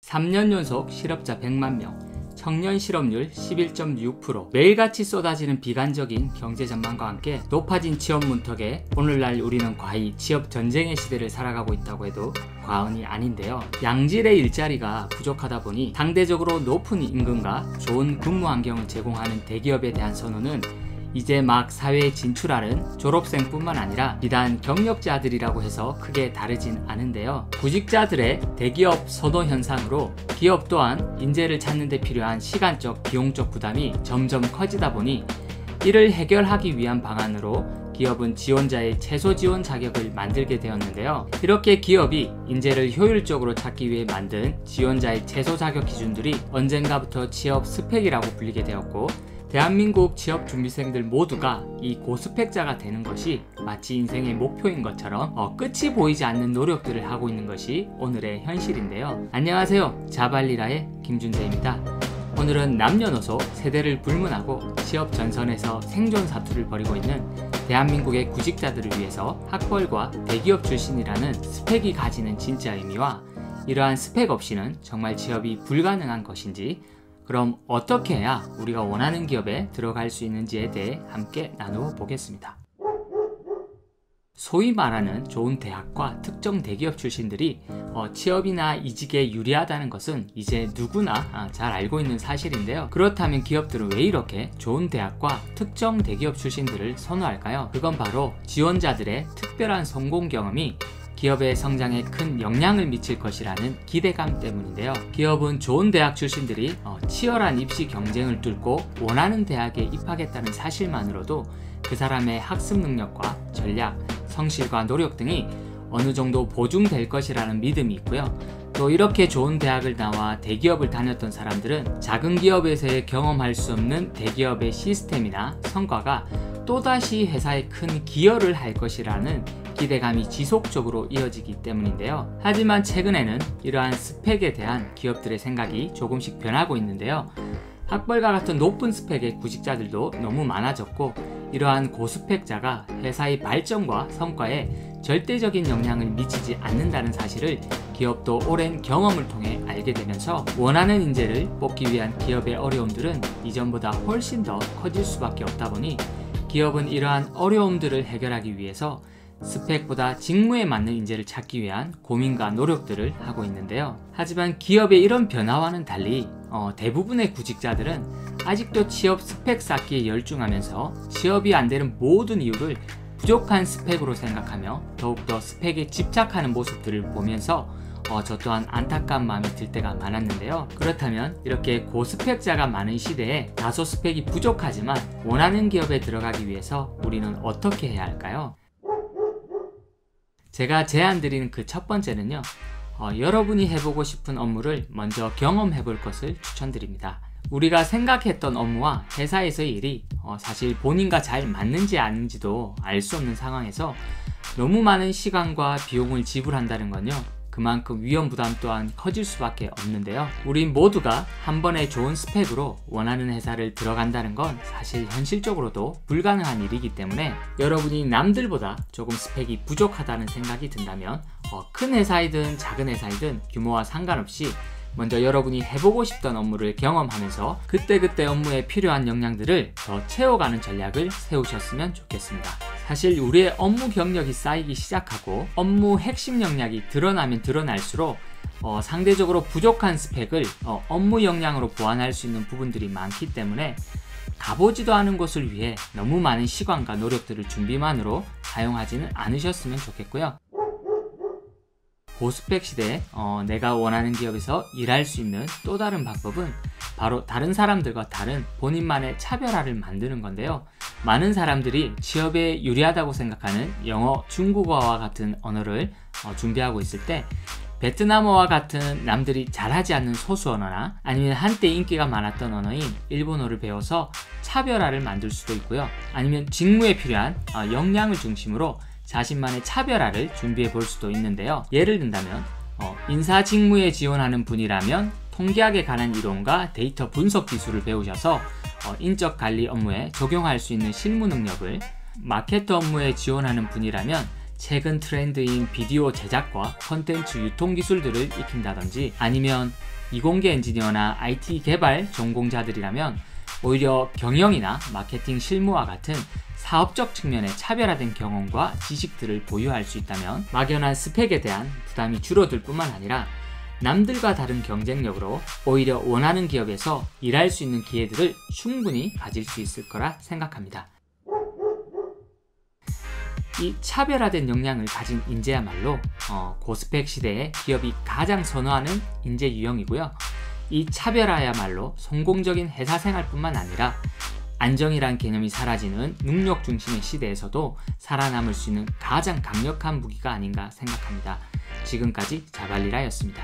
3년 연속 실업자 100만 명, 청년 실업률 11.6%, 매일같이 쏟아지는 비관적인 경제 전망과 함께 높아진 취업 문턱에 오늘날 우리는 과히 취업 전쟁의 시대를 살아가고 있다고 해도 과언이 아닌데요. 양질의 일자리가 부족하다 보니 상대적으로 높은 임금과 좋은 근무 환경을 제공하는 대기업에 대한 선호는 이제 막 사회에 진출하는 졸업생뿐만 아니라 비단 경력자들이라고 해서 크게 다르진 않은데요. 구직자들의 대기업 선호 현상으로 기업 또한 인재를 찾는 데 필요한 시간적, 비용적 부담이 점점 커지다 보니 이를 해결하기 위한 방안으로 기업은 지원자의 최소 지원 자격을 만들게 되었는데요. 이렇게 기업이 인재를 효율적으로 찾기 위해 만든 지원자의 최소 자격 기준들이 언젠가부터 취업 스펙이라고 불리게 되었고, 대한민국 취업준비생들 모두가 이 고스펙자가 되는 것이 마치 인생의 목표인 것처럼 끝이 보이지 않는 노력들을 하고 있는 것이 오늘의 현실인데요. 안녕하세요, 자발리라의 김준재입니다. 오늘은 남녀노소 세대를 불문하고 취업 전선에서 생존 사투를 벌이고 있는 대한민국의 구직자들을 위해서 학벌과 대기업 출신이라는 스펙이 가지는 진짜 의미와 이러한 스펙 없이는 정말 취업이 불가능한 것인지, 그럼 어떻게 해야 우리가 원하는 기업에 들어갈 수 있는지에 대해 함께 나누어 보겠습니다. 소위 말하는 좋은 대학과 특정 대기업 출신들이 취업이나 이직에 유리하다는 것은 이제 누구나 잘 알고 있는 사실인데요. 그렇다면 기업들은 왜 이렇게 좋은 대학과 특정 대기업 출신들을 선호할까요? 그건 바로 지원자들의 특별한 성공 경험이 기업의 성장에 큰 영향을 미칠 것이라는 기대감 때문인데요. 기업은 좋은 대학 출신들이 치열한 입시 경쟁을 뚫고 원하는 대학에 입학했다는 사실만으로도 그 사람의 학습 능력과 전략, 성실과 노력 등이 어느 정도 보증될 것이라는 믿음이 있고요. 또 이렇게 좋은 대학을 나와 대기업을 다녔던 사람들은 작은 기업에서의 경험할 수 없는 대기업의 시스템이나 성과가 또다시 회사에 큰 기여를 할 것이라는 기대감이 지속적으로 이어지기 때문인데요. 하지만 최근에는 이러한 스펙에 대한 기업들의 생각이 조금씩 변하고 있는데요. 학벌과 같은 높은 스펙의 구직자들도 너무 많아졌고, 이러한 고스펙자가 회사의 발전과 성과에 절대적인 영향을 미치지 않는다는 사실을 기업도 오랜 경험을 통해 알게 되면서 원하는 인재를 뽑기 위한 기업의 어려움들은 이전보다 훨씬 더 커질 수밖에 없다 보니 기업은 이러한 어려움들을 해결하기 위해서 스펙보다 직무에 맞는 인재를 찾기 위한 고민과 노력들을 하고 있는데요. 하지만 기업의 이런 변화와는 달리 대부분의 구직자들은 아직도 취업 스펙 쌓기에 열중하면서 취업이 안 되는 모든 이유를 부족한 스펙으로 생각하며 더욱더 스펙에 집착하는 모습들을 보면서 저 또한 안타까운 마음이 들 때가 많았는데요. 그렇다면 이렇게 고스펙자가 많은 시대에 다소 스펙이 부족하지만 원하는 기업에 들어가기 위해서 우리는 어떻게 해야 할까요? 제가 제안드리는 그 첫 번째는요, 여러분이 해보고 싶은 업무를 먼저 경험해 볼 것을 추천드립니다. 우리가 생각했던 업무와 회사에서의 일이 사실 본인과 잘 맞는지 아닌지도 알 수 없는 상황에서 너무 많은 시간과 비용을 지불한다는 건요, 그만큼 위험 부담 또한 커질 수밖에 없는데요. 우린 모두가 한 번에 좋은 스펙으로 원하는 회사를 들어간다는 건 사실 현실적으로도 불가능한 일이기 때문에 여러분이 남들보다 조금 스펙이 부족하다는 생각이 든다면 큰 회사이든 작은 회사이든 규모와 상관없이 먼저 여러분이 해보고 싶던 업무를 경험하면서 그때그때 업무에 필요한 역량들을 더 채워가는 전략을 세우셨으면 좋겠습니다. 사실 우리의 업무 경력이 쌓이기 시작하고 업무 핵심 역량이 드러나면 드러날수록 상대적으로 부족한 스펙을 업무 역량으로 보완할 수 있는 부분들이 많기 때문에 가보지도 않은 것을 위해 너무 많은 시간과 노력들을 준비만으로 사용하지는 않으셨으면 좋겠고요. 고스펙 시대에 내가 원하는 기업에서 일할 수 있는 또 다른 방법은 바로 다른 사람들과 다른 본인만의 차별화를 만드는 건데요. 많은 사람들이 취업에 유리하다고 생각하는 영어, 중국어와 같은 언어를 준비하고 있을 때 베트남어와 같은 남들이 잘하지 않는 소수 언어나 아니면 한때 인기가 많았던 언어인 일본어를 배워서 차별화를 만들 수도 있고요. 아니면 직무에 필요한 역량을 중심으로 자신만의 차별화를 준비해 볼 수도 있는데요. 예를 든다면 인사 직무에 지원하는 분이라면 통계학에 관한 이론과 데이터 분석 기술을 배우셔서 인적 관리 업무에 적용할 수 있는 실무 능력을, 마케터 업무에 지원하는 분이라면 최근 트렌드인 비디오 제작과 콘텐츠 유통 기술들을 익힌다든지, 아니면 이공계 엔지니어나 IT 개발 전공자들이라면 오히려 경영이나 마케팅 실무와 같은 사업적 측면의 차별화된 경험과 지식들을 보유할 수 있다면 막연한 스펙에 대한 부담이 줄어들 뿐만 아니라 남들과 다른 경쟁력으로 오히려 원하는 기업에서 일할 수 있는 기회들을 충분히 가질 수 있을 거라 생각합니다. 이 차별화된 역량을 가진 인재야말로 고스펙 시대에 기업이 가장 선호하는 인재 유형이고요. 이 차별화야말로 성공적인 회사 생활뿐만 아니라 안정이란 개념이 사라지는 능력 중심의 시대에서도 살아남을 수 있는 가장 강력한 무기가 아닌가 생각합니다. 지금까지 자발리라였습니다.